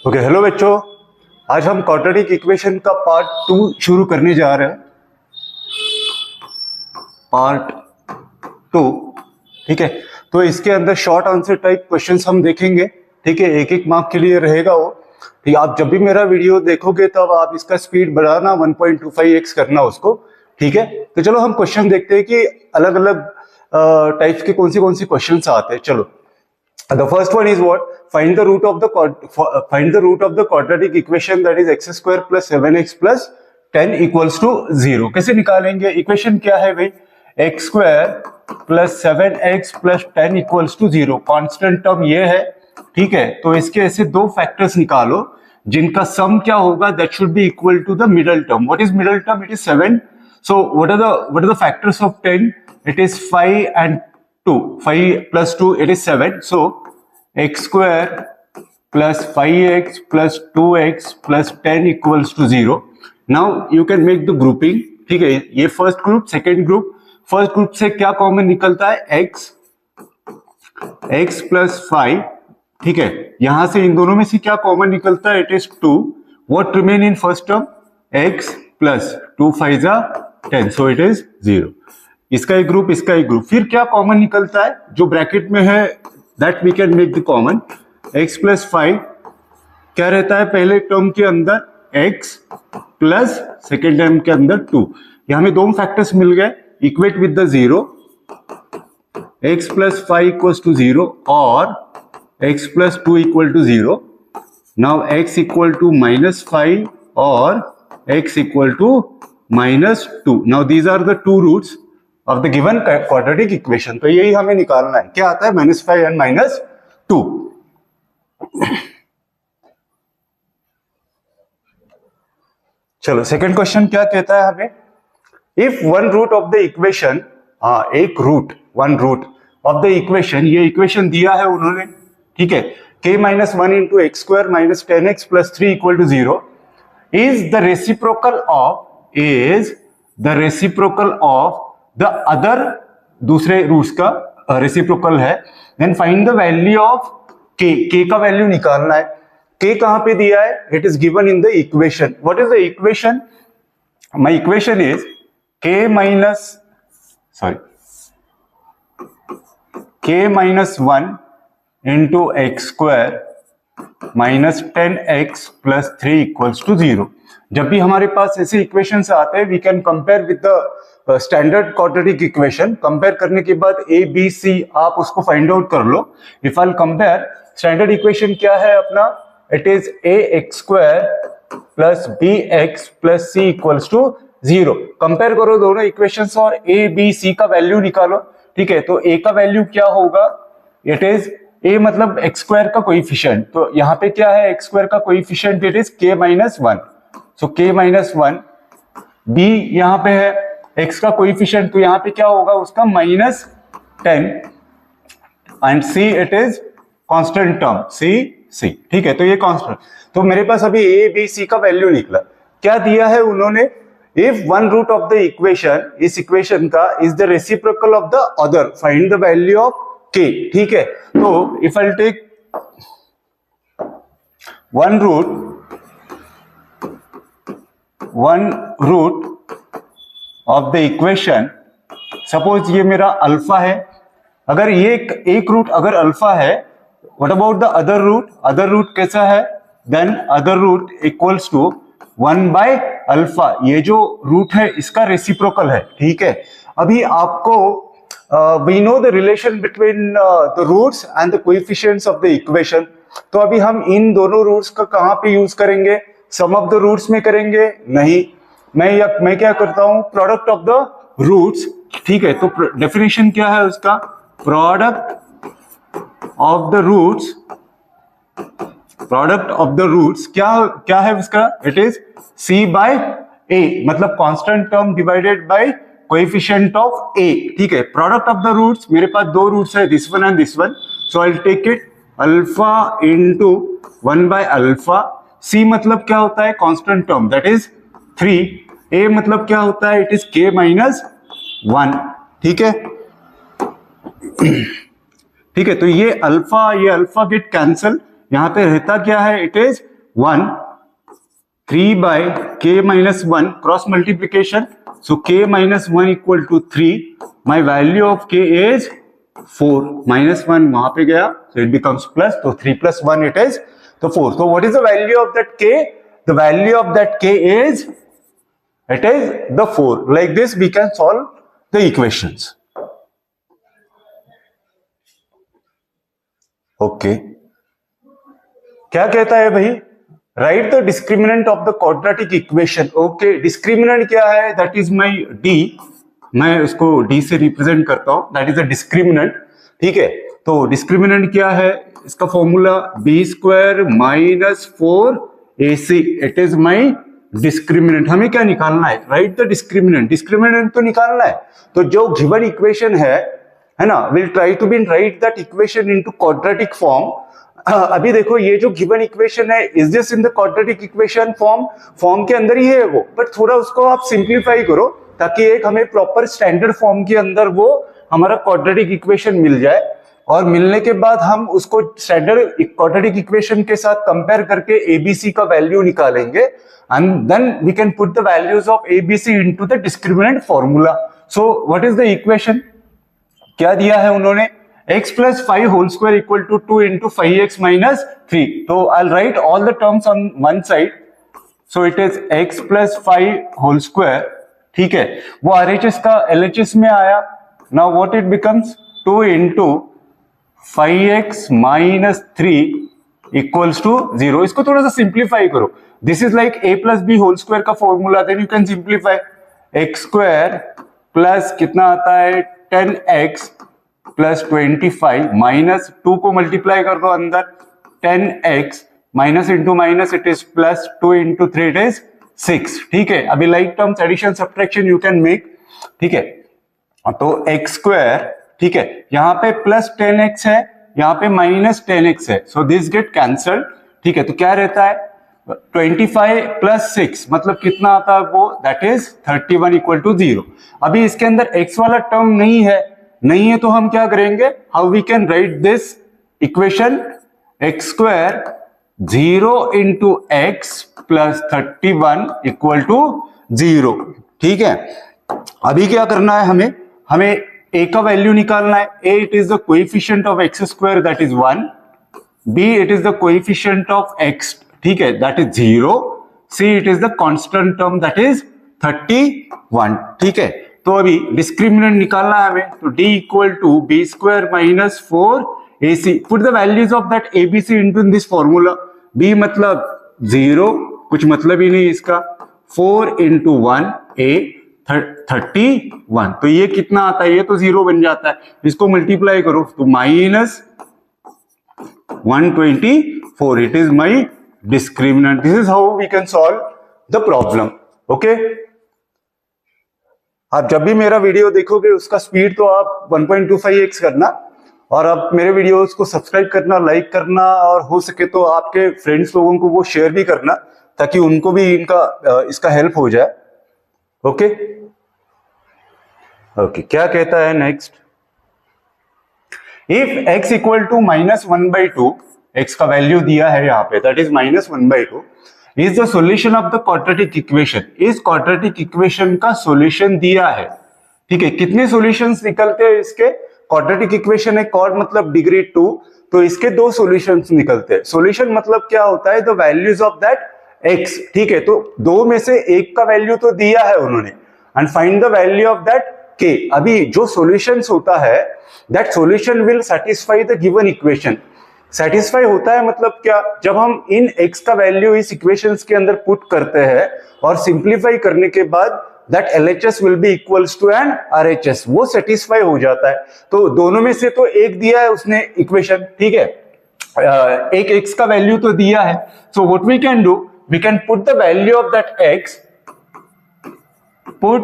Okay hello बच्चों, आज हम क्वाड्रेटिक इक्वेशन का पार्ट 2 शुरू करने जा रहे हैं। पार्ट 2, ठीक है। तो इसके अंदर शॉर्ट आंसर टाइप क्वेश्चंस हम देखेंगे, ठीक है। एक एक मार्क के लिए रहेगा वो, ठीक। आप जब भी मेरा वीडियो देखोगे तब आप इसका स्पीड बढ़ाना, 1.25x करना उसको, ठीक है। तो चलो हम क्वेश्चन देखते हैं कि अलग अलग टाइप्स के कौन सी क्वेश्चंस आते हैं। चलो, the first one is what? Find the root of the quadratic equation, that is x square plus 7x plus 10 equals to 0। कैसे निकालेंगे? इक्वेशन क्या है भाई? x square plus 7x plus 10 equals to 0। Constant term ये है, ठीक है। तो इसके ऐसे दो फैक्टर्स निकालो जिनका सम क्या होगा, that should be equal to the middle term. What is middle term? It is 7। So what are the factors of 10? It is 5 and 2, 5 plus 2, it is 7. So x square plus 5x plus 2x plus 10 equals to 0. Now you can make the grouping, ठीक है। ये first group, second group. First group से क्या common निकलता है? x plus 5, ठीक है। यहां से इन दोनों में से क्या कॉमन निकलता है? It is 2। What remain in first term? x plus 2 5 10, so it is 0। इसका एक ग्रुप, इसका एक ग्रुप। फिर क्या कॉमन निकलता है जो ब्रैकेट में है? That we can make the common. x plus 5 क्या रहता है पहले टर्म के अंदर? x प्लस सेकेंड टर्म के अंदर 2। यहां में दो फैक्टर्स मिल गए, equate with the 0। x plus 5 equals to 0 और x plus 2 equal to 0। Now x equal to -5 और x equal to -2। Now these are the two roots of the given quadratic equation। तो यही हमें निकालना है। क्या आता है? -5 and -2। चलो, सेकंड क्वेश्चन क्या कहता है हमें? If one root of the equation, एक root, one root of the equation, ये इक्वेशन दिया है उन्होंने, ठीक है। k - 1 into x square minus 10x plus 3 equal to 0 is the reciprocal of the other, दूसरे रूट्स का रेसिप्रोकल है। Then find the value of k का वैल्यू निकालना है। k कहां पे दिया है? It is given in the equation. What is the equation? My equation is k - 1 into x square minus 10x plus 3 equals to 0। जब भी हमारे पास ऐसे इक्वेशंस आते हैं, we can compare with the standard quadratic equation. Compare करने के बाद a b c आप उसको फाइंड आउट कर लो। If I compare, standard equation क्या है अपना? It is ax square plus bx plus c equals to 0। Compare करो दोनों इक्वेशंस और a b c का वैल्यू निकालो, ठीक है। तो a का वैल्यू क्या होगा? इट इज a मतलब x स्क्वायर का कोएफिशिएंट। तो यहाँ पे क्या है? x स्क्वायर का coefficient it is k - 1। So k - 1, b यहाँ पे है x का कोएफिशिएंट, तो यहाँ पे क्या होगा उसका? -10 and c it is constant term c, ठीक है। तो ये कांस्टेंट, तो मेरे पास अभी a b c का वैल्यू निकला। क्या दिया है उन्होंने? If one root of the equation, इस इक्वेशन का, is the reciprocal of the other, find the value of k, ठीक है। तो if I take one root of the equation, suppose ये मेरा अल्फा है। अगर ये एक रूट अगर अल्फा है, what about the other root? Other root कैसा है? Then other root equals to 1/अल्फा। ये जो रूट है इसका रेसिप्रोकल है, ठीक है। अभी आपको we know the relation between the roots and the coefficients of the equation. तो अभी हम इन दोनों रूट्स का कहां पे यूज करेंगे? सम ऑफ द रूट्स में करेंगे? नहीं, मैं क्या करता हूं? प्रोडक्ट ऑफ द रूट्स, ठीक है। तो डेफिनेशन क्या है उसका? प्रोडक्ट ऑफ द रूट्स क्या है उसका? इट इज c/a, मतलब constant term divided by coefficient of a, ठीक है। प्रोडक्ट ऑफ द रूट्स, मेरे पास दो रूट्स है, this one and this one. So I will take it alpha into 1/अल्फा। c मतलब क्या होता है? Constant term, that is 3। a मतलब क्या होता है? इट इज k - 1, ठीक है। ठीक है, तो ये अल्फा गेट कैंसल, यहां पे रहता क्या है? It is 1, 3 by k minus 1 cross multiplication. So k minus 1 equal to 3. My value of k is 4. Minus 1 वहां पे गया, so it becomes plus. So 3 plus 1 it is so 4. So what is the value of that k? The value of that k is, it is the 4. Like this we can solve the equations. Okay. क्या कहता है भाई? Write the discriminant of the quadratic equation. Okay, discriminant क्या है? That is my D. मैं उसको D से represent करता हूं. That is the discriminant. ठीक है, तो डिस्क्रिमिनेंट क्या है? इसका formula B square minus 4ac. It is my discriminant. हमें क्या निकालना है? Right the discriminant. डिस्क्रिमिनेंट तो निकालना है. तो जो गिवन इक्वेशन है ना, will try to be write that equation into quadratic form. अभी देखो ये जो गिवन इक्वेशन है, is this in the quadratic equation form के अंदर ही है वो, बट थोड़ा उसको आप सिंप्लीफाई करो ताकि एक हमें प्रॉपर स्टैंडर्ड फॉर्म के अंदर वो हमारा क्वाड्रेटिक इक्वेशन मिल जाए. और मिलने के बाद हम उसको स्टैंडर्ड क्वाड्रेटिक इक्वेशन के साथ कंपेयर करके एबीसी का वैल्यू निकालेंगे and then we can put the values of ABC into the discriminant formula. So what is the equation? क्या दिया है उन्होंने? x plus 5 whole square equal to 2 into 5x minus 3. So I'll write all the terms on one side. So it is x plus 5 whole square. ठीक है, वो RHS का LHS में आया. Now what it becomes? 2 into 5x minus 3 equals to 0. इसको थोड़ा सा simplify करो. This is like a plus b whole square का formula. Then you can simplify. x square plus कितना आता है? 10x प्लस 25 माइनस 2 को मल्टीप्लाई कर दो अंदर. 10x minus into minus it is plus 2 into 3 it is 6. ठीक है, अभी like terms addition subtraction you can make. ठीक है, तो x स्क्वायर, ठीक है, यहाँ पे प्लस 10x है, यहाँ पे माइनस 10x है. So this get cancelled. ठीक है, तो क्या रहता है? 25 प्लस 6 मतलब कितना आता है वो? That is 31 equal to 0. अभी इसके अंदर x वाला टर्म नहीं है तो हम क्या करेंगे? How we can write this equation? X square 0 into x plus 31 equal to 0. ठीक है, अभी क्या करना है हमें a का वैल्यू निकालना है. a it is the coefficient of x square that is 1. b it is the coefficient of x, ठीक है, that is 0. c it is the constant term that is 31. ठीक है, तो अभी डिस्क्रिमिनेंट निकालना है हमें. तो d equal to B square minus 4ac. Put the values of that ABC into this formula. b मतलब 0, कुछ मतलब ही नहीं इसका. 4 इंटू 1 a 31. तो ये कितना आता है? ये तो 0 बन जाता है. इसको मल्टीप्लाई करो तो minus 124. It is my discriminant. This is how we can solve the problem. Okay, आप जब भी मेरा वीडियो देखोगे उसका स्पीड तो आप 1.25x करना, और आप मेरे वीडियोस को सब्सक्राइब करना, लाइक करना, और हो सके तो आपके फ्रेंड्स लोगों को वो शेयर भी करना ताकि उनको भी इसका हेल्प हो जाए. ओके ओके, क्या कहता है next? If x equal to minus 1/2, x का वैल्यू दिया है यहाँ पे, that is minus 1/2, is the solution of the quadratic equation. इस क्वाड्रेटिक इक्वेशन का सॉल्यूशन दिया है. ठीक है, कितने सॉल्यूशंस निकलते हैं इसके? क्वाड्रेटिक इक्वेशन है, कॉर्ड मतलब डिग्री 2, तो इसके 2 सॉल्यूशंस निकलते हैं. सॉल्यूशन मतलब क्या होता है? The values of that x. ठीक है, तो 2 में से एक का वैल्यू तो दिया है उन्होंने, and find the value of that k. अभी जो सॉल्यूशंस होता है, that solution will satisfy the given equation. Satisfy होता है मतलब क्या? जब हम इन x का वैल्यू इस इक्वेशंस के अंदर पुट करते हैं और सिंप्लीफाई करने के बाद that LHS will be equals to an RHS, वो सेटिस्फाई हो जाता है. तो दोनों में से तो एक दिया है उसने इक्वेशन. ठीक है, एक x का वैल्यू तो दिया है. So what we can do, we can put the value of that x, put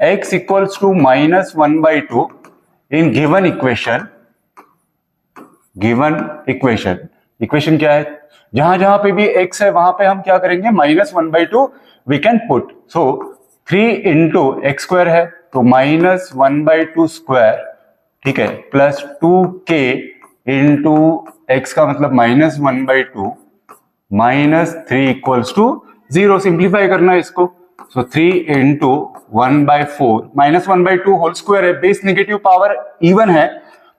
x equals to minus 1/2 in given equation. Given equation क्या है? जहां जहां पे भी x है वहां पे हम क्या करेंगे? Minus 1/2 we can put. So 3 into x square है तो माइनस 1/2 स्क्वायर, ठीक है, प्लस 2k इंटू एक्स का मतलब minus 1/2 minus 3 equals to 0। Simplify करना है इसको, so 3 into 1/4 minus 1/2 whole square है, बेस नेगेटिव पावर इवन है,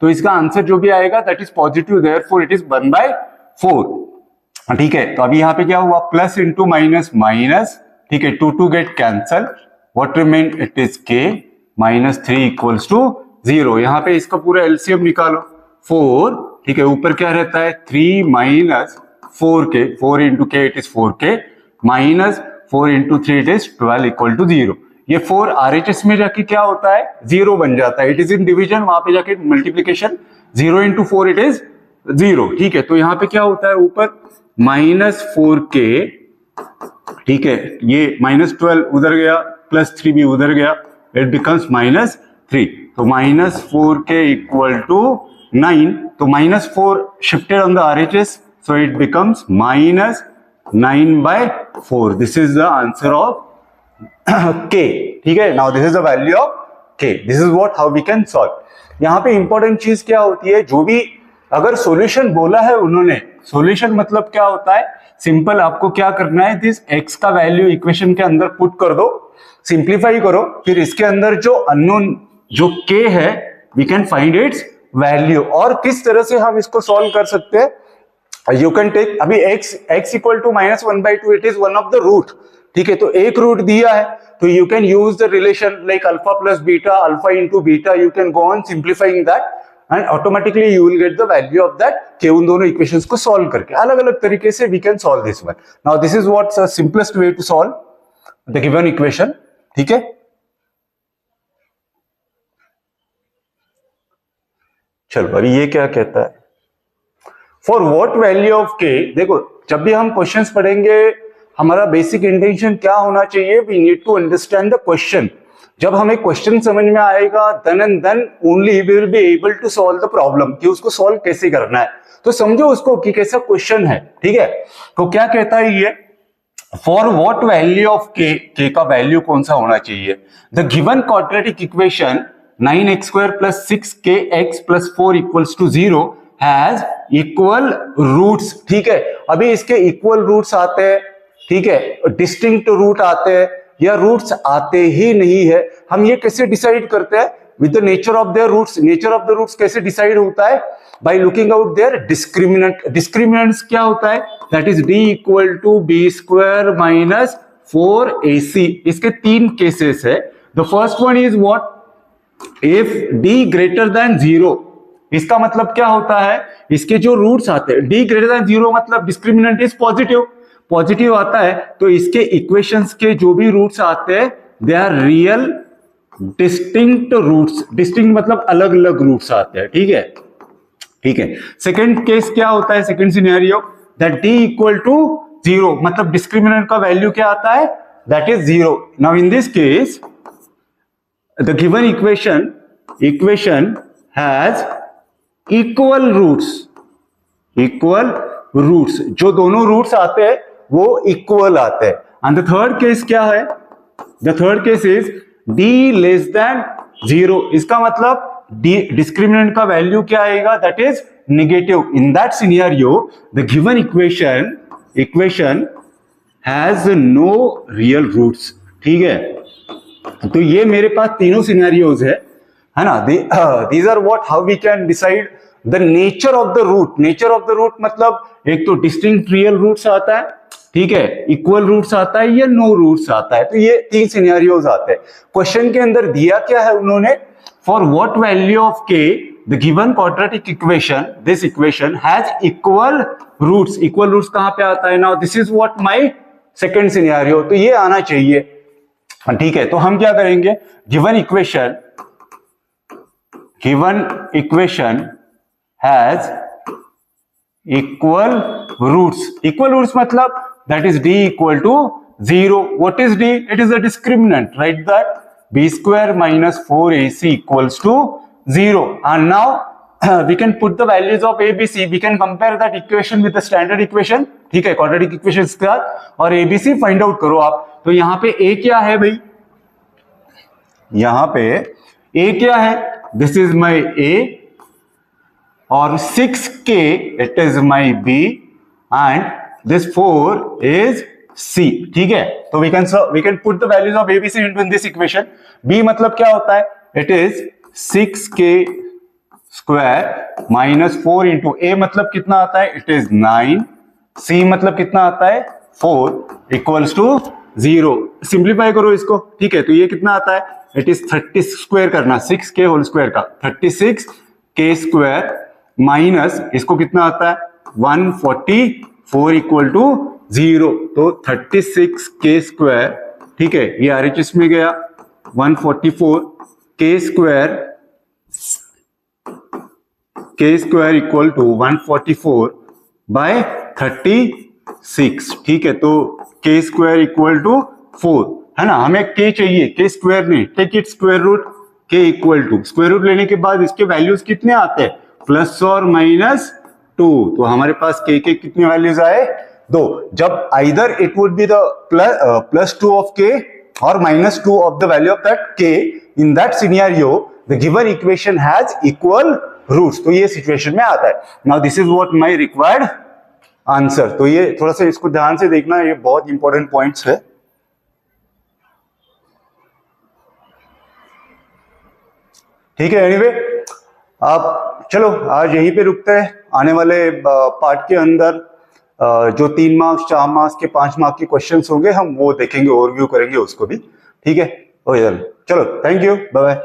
तो इसका आंसर जो भी आएगा that is positive, therefore it is 1/4। ठीक है, तो अभी यहाँ पे क्या हुआ, प्लस इंटू माइनस माइनस, ठीक है, 2 get cancel, what remain, it is के माइनस 3 इक्वल्स टू 0। यहाँ पे इसका पूरा एलसीएम निकालो, 4, ठीक है, ऊपर क्या रहता है 3 minus 4k, 4 into k it is 4k, minus 4 into 3 it is 12 equal to 0। ये 4 RHS में जाके क्या होता है, 0 बन जाता है, इट इज इन डिवीजन, वहां पे जाके मल्टीप्लीकेशन, 0 इंटू 4 इट इज 0। ठीक है, तो यहाँ पे क्या होता है, ऊपर माइनस 4k, ठीक है, ये माइनस 12 उधर गया, प्लस 3 भी उधर गया, इट बिकम्स माइनस 3, तो माइनस 4k इक्वल टू 9, तो minus 4 shifted on the RHS, so it becomes minus 9/4. This is the answer of k. ठीक है, now this is the value of k. This is what how we can solve. यहाँ पे important चीज क्या होती है, जो भी अगर सॉल्यूशन बोला है उन्होंने, सॉल्यूशन मतलब क्या होता है, सिंपल आपको क्या करना है, दिस x का वैल्यू इक्वेशन के अंदर पुट कर दो, सिंप्लीफाई करो, फिर इसके अंदर जो अननोन जो k है we can find its value. और किस तरह से हम इसको सॉल्व कर सकते हैं, यू कैन टेक, अभी x equal to minus 1/2 it is one of the root, ठीक है, तो एक रूट दिया है, तो you can use the relation like alpha plus beta, alpha into beta, you can go on simplifying that and automatically you will get the value of that k, उन दोनों equations को सॉल्व करके अलग अलग तरीके से we can solve this one. Now this is what's the simplest way to solve the given equation. ठीक है, चलो अभी ये क्या कहता है, फॉर व्हाट वैल्यू ऑफ के, देखो जब भी हम क्वेश्चंस पढ़ेंगे हमारा बेसिक इंटेंशन क्या होना चाहिए, we need to understand the question. जब हमें क्वेश्चन समझ में आएगा then and then only we will be able to solve the problem, कि उसको सॉल्व कैसे करना है, तो समझो उसको कि कैसा क्वेश्चन है। ठीक है, तो क्या कहता है ये, फॉर व्हाट वैल्यू ऑफ के, के का वैल्यू कौन सा होना चाहिए, the given quadratic equation 9x² + 6kx + 4 = 0 has equal roots. ठीक है, अभी इसके इक्वल रूट्स आते हैं, ठीक है, डिस्टिंक्ट रूट आते हैं या रूट्स आते ही नहीं है, हम ये कैसे डिसाइड करते हैं, with the nature of their roots. Nature of the roots कैसे डिसाइड होता है, by looking out their discriminant. Discriminants क्या होता है, that is d = b² - 4ac। इसके 3 केसेस है, the first one is what, if d > 0, इसका मतलब क्या होता है, इसके जो रूट्स आते हैं d > 0 मतलब डिस्क्रिमिनेंट इज पॉजिटिव, पॉजिटिव आता है, तो इसके इक्वेशंस के जो भी रूट्स आते हैं they are real distinct roots. Distinct मतलब अलग अलग रूट्स आते हैं। ठीक है, ठीक है। सेकंड केस क्या होता है, सेकंड सिनेरियो, दैट d = 0 मतलब डिस्क्रिमिनेंट का वैल्यू क्या आता है, that is 0। Now in this case the given equation has equal roots, जो दोनों रूट्स आते हैं वो इक्वल आते हैं। एंड द थर्ड केस क्या है, the third case is d < 0, इसका मतलब डिस्क्रिमिनेंट का वैल्यू क्या आएगा, that is negative. In that scenario the given equation has no real roots. ठीक है, तो ये मेरे पास तीनों सिनेरियोज है ना, these are what how we can decide the nature of the root. Nature of the root मतलब एक तो डिस्टिंक्ट रियल रूट्स आता है, ठीक है, इक्वल रूट्स आता है या नो रूट्स आता है, तो ये 3 सिनेरियोज आते हैं। क्वेश्चन के अंदर दिया क्या है उन्होंने, for what value of k the given quadratic equation, this equation has equal roots. Equal roots कहां पे आता है, now this is what my second scenario, तो ये आना चाहिए। ठीक है, तो हम क्या करेंगे, given equation has equal roots. Equal roots मतलब that is d = 0। What is d, it is a discriminant, right that b² - 4ac = 0। and now we can put the values of abc, we can compare that equation with the standard equation। ठीक है, quadratic equation के साथ, और abc find out करो आप। तो यहां पे a क्या है भाई, यहां पे a क्या है, दिस इज माय a, और 6k it is my b, and this 4 is C, ठीक है। तो we can put the values of ABC into this equation. B मतलब क्या होता है, it is 6k square minus 4 into A मतलब कितना आता है, इट इज 9, C मतलब कितना आता है 4 इक्वल्स टू 0। सिंप्लीफाई करो इसको, ठीक है। तो ये कितना आता है, इट इज 36 स्क्वायर करना, 6k होल स्क्वायर का 36k स्क्वायर माइनस इसको कितना आता है 144 इक्वल टू 0। तो 36k स्क्वायर, ठीक है, ये RHS में गया 144k square equal to 144 bye 36, ठीक है। तो k स्क्वायर इक्वल टू 4 है ना, हमें k चाहिए, k स्क्वायर नहीं, take it square root, k equal to square root लेने के बाद इसके वैल्यूज कितने आते हैं, प्लस और माइनस 2। तो हमारे पास k के कितने वैल्यूज आए, 2। जब either it would be the plus 2 of k और minus 2 of the value of that k, in that scenario the given equation has equal roots. तो ये सिचुएशन में आता है। Now this is what my required answer. तो ये थोड़ा सा इसको ध्यान से देखना, ये बहुत इंपॉर्टेंट पॉइंट्स है। ठीक है, एनीवे अब चलो आज यहीं पे रुकते हैं। आने वाले पार्ट के अंदर जो 3 मार्क्स 4 मार्क्स के 5 मार्क्स के क्वेश्चंस होंगे हम वो देखेंगे, ओवरव्यू करेंगे उसको भी, ठीक है। चलो थैंक यू, बाय बाय।